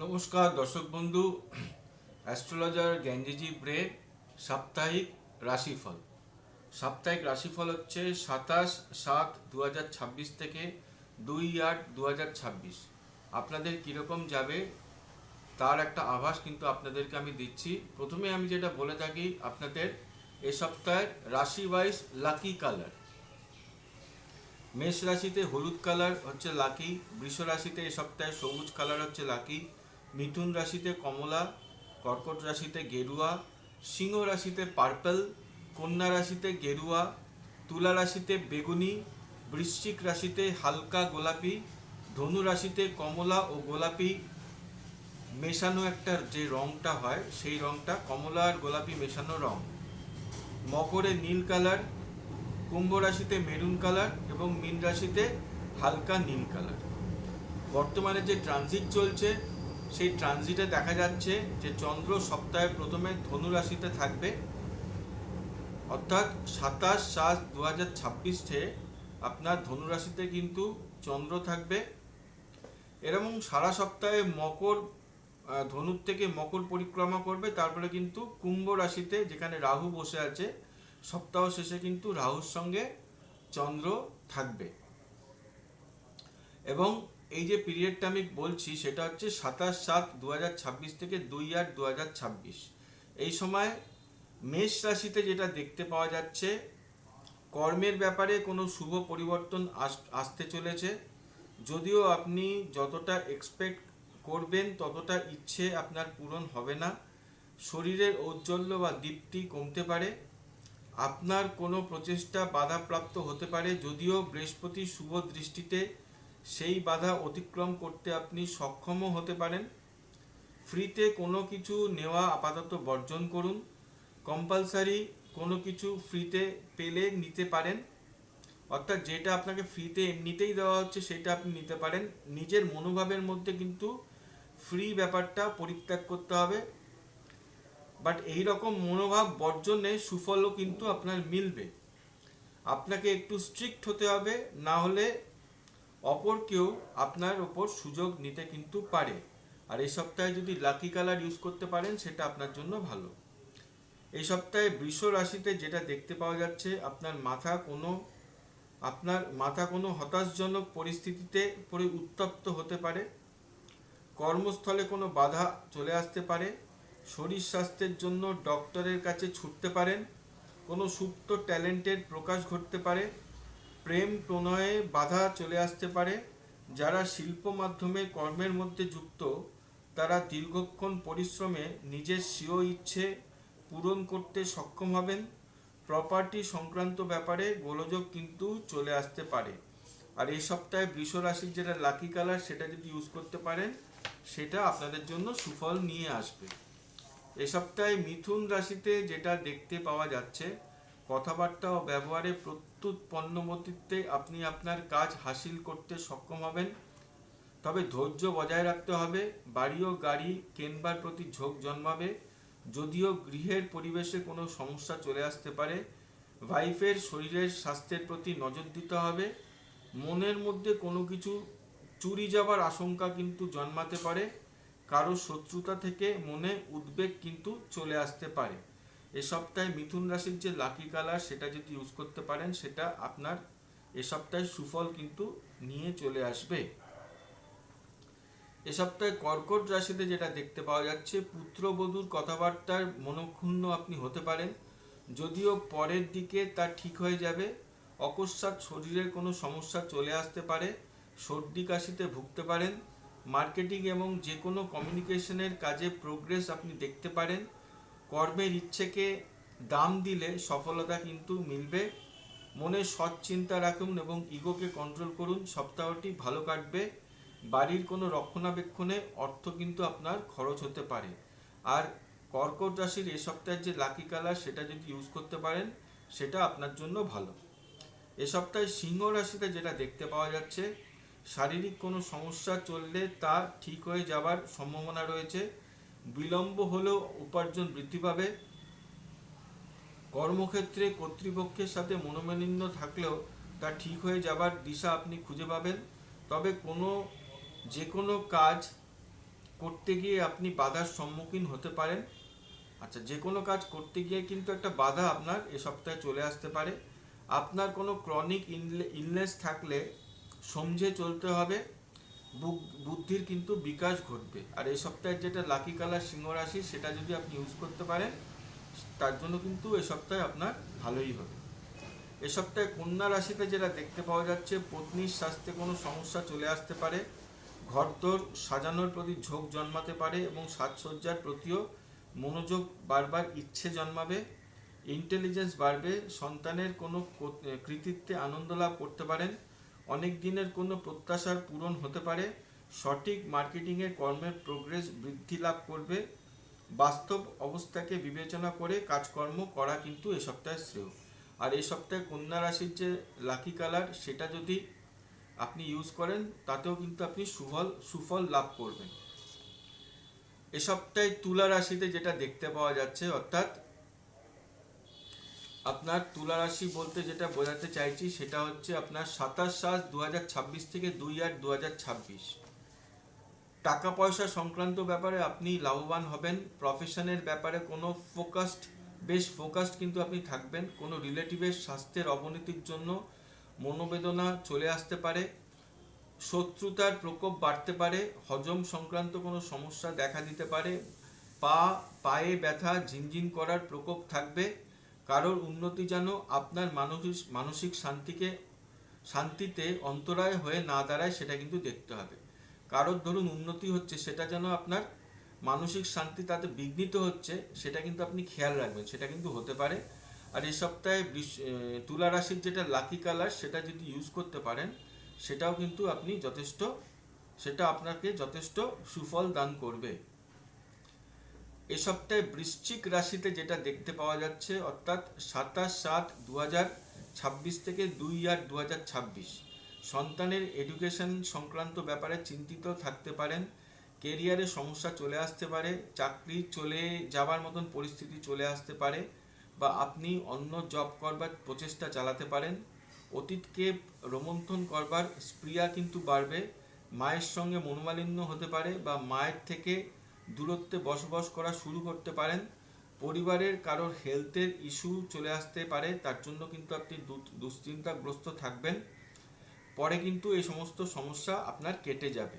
নমস্কার দর্শক বন্ধু, অ্যাস্ট্রোলজার জ্ঞানজি ব্রে সাপ্তাহিক রাশিফল। সাপ্তাহিক রাশিফল হচ্ছে 27/7/2026 থেকে 2/8/2026। আপনাদের কীরকম যাবে তার একটা আভাস কিন্তু আপনাদেরকে আমি দিচ্ছি। প্রথমে আমি যেটা বলে থাকি আপনাদের, এ সপ্তাহের রাশি ওয়াইজ লাকি কালার। মেষ রাশিতে হলুদ কালার হচ্ছে লাকি, বৃষ রাশিতে এ সপ্তাহে সবুজ কালার হচ্ছে লাকি, মিথুন রাশিতে কমলা, কর্কট রাশিতে গেরুয়া, সিংহ রাশিতে পার্পল, কন্যা রাশিতে গেরুয়া, তুলা রাশিতে বেগুনি, বৃশ্চিক রাশিতে হালকা গোলাপি, ধনু রাশিতে কমলা ও গোলাপি মেশানো একটা যে রঙটা হয় সেই রঙটা কমলা আর গোলাপি মেশানো রঙ, মকরে নীল কালার, কুম্ভ রাশিতে মেরুন কালার এবং মীন রাশিতে হালকা নীল কালার। বর্তমানে যে ট্রানজিট চলছে সেই ট্রানজিটে দেখা যাচ্ছে যে চন্দ্র সপ্তাহের প্রথমে ধনু রাশিতে থাকবে, অর্থাৎ 27/7/2026 থেকে আপনার ধনু রাশিতে কিন্তু চন্দ্র থাকবে। এরকম সারা সপ্তাহে ধনুর থেকে মকর পরিক্রমা করবে, তারপরে কিন্তু কুম্ভ রাশিতে যেখানে রাহু বসে আছে সপ্তাহ শেষে কিন্তু রাহুর সঙ্গে চন্দ্র থাকবে। এবং এই যে পিরিয়ডটা আমি বলছি সেটা হচ্ছে 27/7/2026 থেকে 2/8/2026। এই সময় মেষ রাশিতে যেটা দেখতে পাওয়া যাচ্ছে, কর্মের ব্যাপারে কোনো শুভ পরিবর্তন আসতে চলেছে। যদিও আপনি যতটা এক্সপেক্ট করবেন ততটা ইচ্ছে আপনার পূরণ হবে না। শরীরের ঔজ্জ্বল্য বা দীপ্তি কমতে পারে, আপনার কোনো প্রচেষ্টা বাধাপ্রাপ্ত হতে পারে। যদিও বৃহস্পতি শুভ দৃষ্টিতে সেই বাধা অতিক্রম করতে আপনি সক্ষমও হতে পারেন। ফ্রিতে কোনো কিছু নেওয়া আপাতত বর্জন করুন। কম্পালসারি কোনো কিছু ফ্রিতে পেলে নিতে পারেন, অর্থাৎ যেটা আপনাকে ফ্রিতে এমনিতেই দেওয়া হচ্ছে সেটা আপনি নিতে পারেন। নিজের মনোভাবের মধ্যে কিন্তু ফ্রি ব্যাপারটা পরিত্যাগ করতে হবে, বাট এই রকম মনোভাব বর্জনে সুফলও কিন্তু আপনার মিলবে। আপনাকে একটু স্ট্রিক্ট হতে হবে, না হলে অপর কেউ আপনার ওপর সুযোগ নিতে কিন্তু পারে। আর এই সপ্তাহে যদি লাকি কালার ইউজ করতে পারেন সেটা আপনার জন্য ভালো। এই সপ্তাহে বৃষ রাশিতে যেটা দেখতে পাওয়া যাচ্ছে, আপনার মাথা কোনো হতাশজনক পরিস্থিতিতে পড়ে উত্তপ্ত হতে পারে। কর্মস্থলে কোনো বাধা চলে আসতে পারে। শরীর স্বাস্থ্যের জন্য ডক্টরের কাছে ছুটতে পারেন। কোনো সুপ্ত ট্যালেন্টের প্রকাশ ঘটতে পারে। প্রেম প্রণয়ে বাধা চলে আসতে পারে। যারা শিল্প মাধ্যমে কর্মের মধ্যে যুক্ত তারা দীর্ঘক্ষণ পরিশ্রমে নিজের স্বীয় ইচ্ছে পূরণ করতে সক্ষম হবেন। প্রপার্টি সংক্রান্ত ব্যাপারে গোলযোগ কিন্তু চলে আসতে পারে। আর এই সপ্তাহে বৃষ রাশির যেটা লাকি কালার সেটা যদি ইউজ করতে পারেন সেটা আপনাদের জন্য সুফল নিয়ে আসবে। এই সপ্তাহে মিথুন রাশিতে যেটা দেখতে পাওয়া যাচ্ছে, কথাবার্তা ও ব্যবহারে প্রত্যুত পণ্যমতিত্বে আপনি আপনার কাজ হাসিল করতে সক্ষম হবেন। তবে ধৈর্য বজায় রাখতে হবে। বাড়ি ও গাড়ি কেনবার প্রতি ঝোঁক জন্মাবে। যদিও গৃহের পরিবেশে কোনো সমস্যা চলে আসতে পারে। ওয়াইফের শরীরের স্বাস্থ্যের প্রতি নজর দিতে হবে। মনের মধ্যে কোনো কিছু চুরি যাবার আশঙ্কা কিন্তু জন্মাতে পারে। কারো শত্রুতা থেকে মনে উদ্বেগ কিন্তু চলে আসতে পারে। এ সপ্তাহে মিথুন রাশির যে লাকি কালার সেটা যদি ইউজ করতে পারেন সেটা আপনার এ সপ্তাহে সুফল কিন্তু নিয়ে চলে আসবে। এ সপ্তাহে কর্কট রাশিতে যেটা দেখতে পাওয়া যাচ্ছে, পুত্রবধূর কথাবার্তার মনক্ষুণ্ণ আপনি হতে পারেন, যদিও পরের দিকে তা ঠিক হয়ে যাবে। অকস্মাৎ শরীরের কোনো সমস্যা চলে আসতে পারে। সর্দি কাশিতে ভুগতে পারেন। মার্কেটিং এবং যে কোনো কমিউনিকেশনের কাজে প্রোগ্রেস আপনি দেখতে পারেন। কর্মের ইচ্ছেকে দাম দিলে সফলতা কিন্তু মিলবে। মনে সৎ চিন্তা রাখুন এবং ইগোকে কন্ট্রোল করুন, সপ্তাহটি ভালো কাটবে। বাড়ির কোনো রক্ষণাবেক্ষণে অর্থ কিন্তু আপনার খরচ হতে পারে। আর কর্কট রাশির এ সপ্তাহের যে লাকি কালার সেটা যদি ইউজ করতে পারেন সেটা আপনার জন্য ভালো। এ সপ্তাহে সিংহ রাশিতে যেটা দেখতে পাওয়া যাচ্ছে, শারীরিক কোনো সমস্যা চললে তা ঠিক হয়ে যাবার সম্ভাবনা রয়েছে। বিলম্ব হলেও উপার্জন বৃদ্ধি পাবে। কর্মক্ষেত্রে কর্তৃপক্ষের সাথে মনোমালিন্য থাকলেও তা ঠিক হয়ে যাবার দিশা আপনি খুঁজে পাবেন। তবে যে কোনো কাজ করতে গিয়ে আপনি বাধার সম্মুখীন হতে পারেন। আচ্ছা, যে কোনো কাজ করতে গিয়ে কিন্তু একটা বাধা আপনার এ সপ্তাহে চলে আসতে পারে। আপনার কোনো ক্রনিক ইলনেস থাকলে সমঝে চলতে হবে, বুদ্ধির কিন্তু বিকাশ ঘটবে। আর এই সপ্তাহের যেটা লাকি কালার সিংহ রাশি, সেটা যদি আপনি ইউজ করতে পারেন তার জন্য কিন্তু এ সপ্তাহে আপনার ভালোই হবে। এ সপ্তাহে কন্যা রাশিতে যেটা দেখতে পাওয়া যাচ্ছে, পত্নীর স্বাস্থ্যে কোনো সমস্যা চলে আসতে পারে, ঘরদোর সাজানোর প্রতি ঝোঁক জন্মাতে পারে এবং সাজসজ্জার প্রতিও মনোযোগ বাড়বার ইচ্ছে জন্মাবে, ইন্টেলিজেন্স বাড়বে, সন্তানের কোনো কৃতিত্বে আনন্দ লাভ করতে পারেন, অনেক দিনের কোনো প্রত্যাশার পূরণ হতে পারে, সঠিক মার্কেটিংয়ে কর্মের প্রোগ্রেস বৃদ্ধি লাভ করবে, বাস্তব অবস্থাকে বিবেচনা করে কাজকর্ম করা কিন্তু এ সপ্তাহে শ্রেয়। আর এই সপ্তাহে কন্যা রাশির যে লাকি কালার, সেটা যদি আপনি ইউজ করেন তাতেও কিন্তু আপনি সুফল লাভ করবেন। এ সপ্তাহে তুলা রাশিতে যেটা দেখতে পাওয়া যাচ্ছে, অর্থাৎ আপনার তুলা রাশি বলতে যেটা বোঝাতে চাইছি সেটা হচ্ছে আপনার 27/7/2026 থেকে 2/8/2026 টাকা পয়সা সংক্রান্ত ব্যাপারে আপনি লাভবান হবেন। প্রফেশনের ব্যাপারে কোনো বেশ ফোকাসড কিন্তু আপনি থাকবেন। কোনো রিলেটিভের স্বাস্থ্যের অবনতির জন্য মনোবেদনা চলে আসতে পারে, শত্রুতার প্রকোপ বাড়তে পারে, হজম সংক্রান্ত কোনো সমস্যা দেখা দিতে পারে, পায়ে ব্যথা ঝিনঝিন করার প্রকোপ থাকবে। কারোর উন্নতি যেন আপনার মানসিক শান্তিতে অন্তরায় হয়ে না দাঁড়ায়, সেটা কিন্তু দেখতে হবে। কারোর ধরুন উন্নতি হচ্ছে, সেটা যেন আপনার মানসিক শান্তি তাতে বিঘ্নিত হচ্ছে, সেটা কিন্তু আপনি খেয়াল রাখবেন, সেটা কিন্তু হতে পারে। আর এই সপ্তাহে তুলা রাশির যেটা লাকি কালার, সেটা যদি ইউজ করতে পারেন সেটাও কিন্তু সেটা আপনাকে যথেষ্ট সুফল দান করবে। এ সপ্তাহে বৃশ্চিক রাশিতে যেটা দেখতে পাওয়া যাচ্ছে, অর্থাৎ 27/7/2026 থেকে 2/8/2026 সন্তানের এডুকেশন সংক্রান্ত ব্যাপারে চিন্তিত থাকতে পারেন, কেরিয়ারে সমস্যা চলে আসতে পারে, চাকরি চলে যাবার মতন পরিস্থিতি চলে আসতে পারে, বা আপনি অন্য জব করবার প্রচেষ্টা চালাতে পারেন। অতীতকে রোমন্থন করবার স্পৃহা কিন্তু বাড়বে, মায়ের সঙ্গে মনোমালিন্য হতে পারে বা মায়ের থেকে দূরত্বে বসবাস করা শুরু করতে পারেন। পরিবারের কারোর হেলথের ইস্যু চলে আসতে পারে, তার জন্য কিন্তু আপনি দুশ্চিন্তাগ্রস্ত থাকবেন। পরে কিন্তু এই সমস্ত সমস্যা আপনার কেটে যাবে।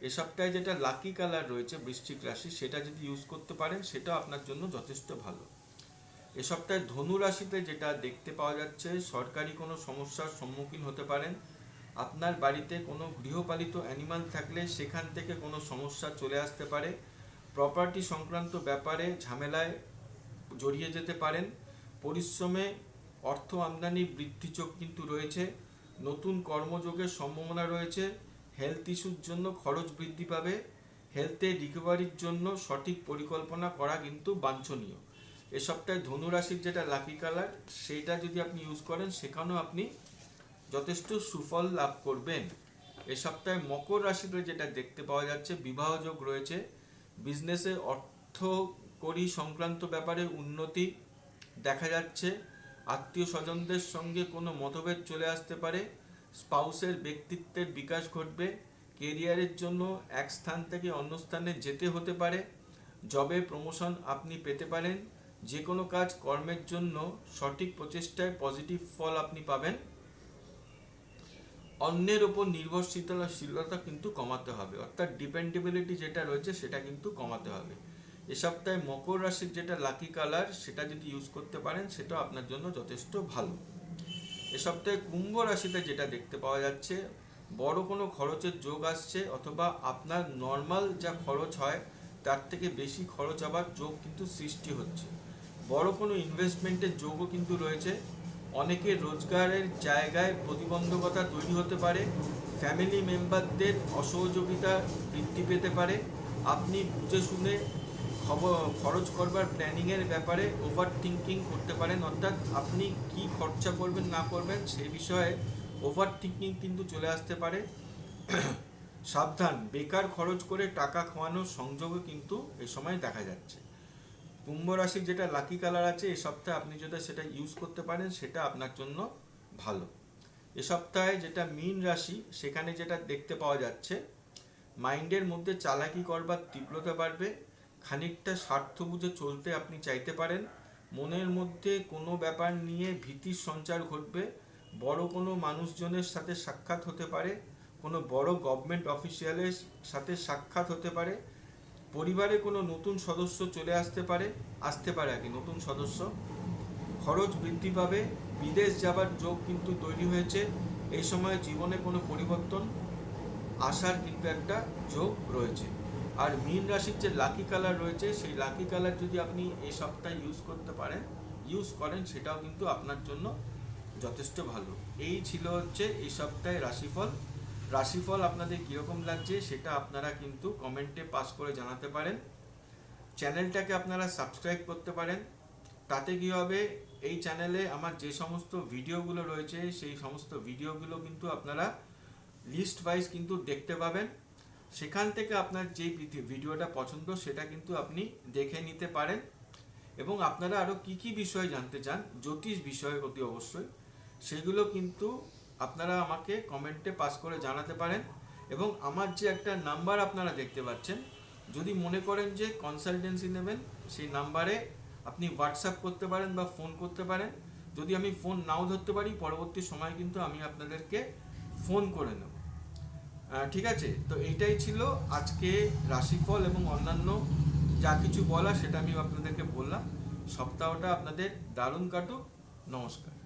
এ সপ্তাহে যেটা লাকি কালার রয়েছে বৃশ্চিক রাশি, সেটা যদি ইউজ করতে পারেন সেটা আপনার জন্য যথেষ্ট ভালো। এ সপ্তাহে ধনু রাশিতে যেটা দেখতে পাওয়া যাচ্ছে, সরকারি কোনো সমস্যার সম্মুখীন হতে পারেন। আপনার বাড়িতে কোনো গৃহপালিত অ্যানিমাল থাকলে সেখান থেকে কোনো সমস্যা চলে আসতে পারে, প্রপার্টি সংক্রান্ত ব্যাপারে ঝামেলায় জড়িয়ে যেতে পারেন, পরিশ্রমে অর্থ আমদানি বৃদ্ধি চোখ কিন্তু রয়েছে, নতুন কর্মযোগের সম্ভাবনা রয়েছে, হেলথ ইস্যুর জন্য খরচ বৃদ্ধি পাবে, হেলথে রিকভারির জন্য সঠিক পরিকল্পনা করা কিন্তু বাঞ্ছনীয়। এ সপ্তাহে ধনু রাশির যেটা লাকি কালার, সেটা যদি আপনি ইউজ করেন সেখানেও আপনি যথেষ্ট সুফল লাভ করবেন। এ সপ্তাহে মকর রাশিতে যেটা দেখতে পাওয়া যাচ্ছে, বিবাহ যোগ রয়েছে, বিজনেসে অর্থকরী সংক্রান্ত ব্যাপারে উন্নতি দেখা যাচ্ছে, আত্মীয় স্বজনদের সঙ্গে কোনো মতভেদ চলে আসতে পারে, স্পাউসের ব্যক্তিত্বের বিকাশ ঘটবে, কেরিয়ারের জন্য এক স্থান থেকে অন্য স্থানে যেতে হতে পারে, জবে প্রমোশন আপনি পেতে পারেন, যে কোনো কাজ কর্মের জন্য সঠিক প্রচেষ্টায় পজিটিভ ফল আপনি পাবেন। অন্যের ওপর নির্ভরশীলতা কিন্তু কমাতে হবে, অর্থাৎ ডিপেন্ডেবিলিটি যেটা রয়েছে সেটা কিন্তু কমাতে হবে। এ সপ্তাহে মকর রাশির যেটা লাকি কালার, সেটা যদি ইউজ করতে পারেন সেটা আপনার জন্য যথেষ্ট ভালো। এ সপ্তাহে কুম্ভ রাশিতে যেটা দেখতে পাওয়া যাচ্ছে, বড় কোনো খরচের যোগ আসছে, অথবা আপনার নর্মাল যা খরচ হয় তার থেকে বেশি খরচ হবার যোগ কিন্তু সৃষ্টি হচ্ছে, বড় কোনো ইনভেস্টমেন্টের যোগও কিন্তু রয়েছে, অনেকের রোজগারের জায়গায় প্রতিবন্ধকতা তৈরি হতে পারে, ফ্যামিলি মেম্বারদের অসহযোগিতা বৃদ্ধি পেতে পারে, আপনি বুঝে শুনে খরচ করবার প্ল্যানিংয়ের ব্যাপারে ওভার থিঙ্কিং করতে পারেন, অর্থাৎ আপনি কি খরচা করবেন না করবেন সেই বিষয়ে ওভার থিঙ্কিং কিন্তু চলে আসতে পারে। সাবধান, বেকার খরচ করে টাকা খাওয়ানোর সংযোগও কিন্তু এই সময় দেখা যাচ্ছে। কুম্ভ রাশির যেটা লাকি কালার আছে, এই সপ্তাহে আপনি যদি সেটা ইউজ করতে পারেন সেটা আপনার জন্য ভালো। এ সপ্তাহে যেটা মীন রাশি, সেখানে যেটা দেখতে পাওয়া যাচ্ছে, মাইন্ডের মধ্যে চালাকি করবার তীব্রতা বাড়বে, খানিকটা স্বার্থ বুঝে চলতে আপনি চাইতে পারেন, মনের মধ্যে কোনো ব্যাপার নিয়ে ভীতির সঞ্চার ঘটবে, বড় কোনো মানুষজনের সাথে সাক্ষাৎ হতে পারে, কোনো বড় গভর্নমেন্ট অফিসিয়ালের সাথে সাক্ষাৎ হতে পারে, পরিবারে কোনো নতুন সদস্য চলে আসতে পারে আর কি নতুন সদস্য, খরচ বৃদ্ধি পাবে, বিদেশ যাবার যোগ কিন্তু তৈরি হয়েছে, এই সময় জীবনে কোনো পরিবর্তন আসার কিন্তু একটা যোগ রয়েছে। আর মীন রাশির যে লাকি কালার রয়েছে সেই লাকি কালার যদি আপনি এই সপ্তাহে ইউজ করেন সেটাও কিন্তু আপনার জন্য যথেষ্ট ভালো। এই ছিল হচ্ছে এই সপ্তাহে রাশিফল আপনাদের কীরকম লাগছে সেটা আপনারা কিন্তু কমেন্টে পাস করে জানাতে পারেন। চ্যানেলটাকে আপনারা সাবস্ক্রাইব করতে পারেন, তাতে কী হবে, এই চ্যানেলে আমার যে সমস্ত ভিডিওগুলো রয়েছে সেই সমস্ত ভিডিওগুলো কিন্তু আপনারা লিস্ট ওয়াইজ কিন্তু দেখতে পাবেন। সেখান থেকে আপনার যে ভিডিওটা পছন্দ সেটা কিন্তু আপনি দেখে নিতে পারেন। এবং আপনারা আরও কী কী বিষয় জানতে চান, জ্যোতিষ বিষয়ের প্রতি অবশ্যই, সেগুলো কিন্তু আপনারা আমাকে কমেন্টে পাস করে জানাতে পারেন। এবং আমার যে একটা নাম্বার আপনারা দেখতে পাচ্ছেন, যদি মনে করেন যে কনসালটেন্সি নেবেন, সেই নাম্বারে আপনি হোয়াটসঅ্যাপ করতে পারেন বা ফোন করতে পারেন। যদি আমি ফোন নাও ধরতে পারি, পরবর্তী সময় কিন্তু আমি আপনাদেরকে ফোন করে নেব। ঠিক আছে, তো এইটাই ছিল আজকে রাশিফল এবং অন্যান্য যা কিছু বলা সেটা আমি আপনাদেরকে বললাম। সপ্তাহটা আপনাদের দারুণ কাটুক। নমস্কার।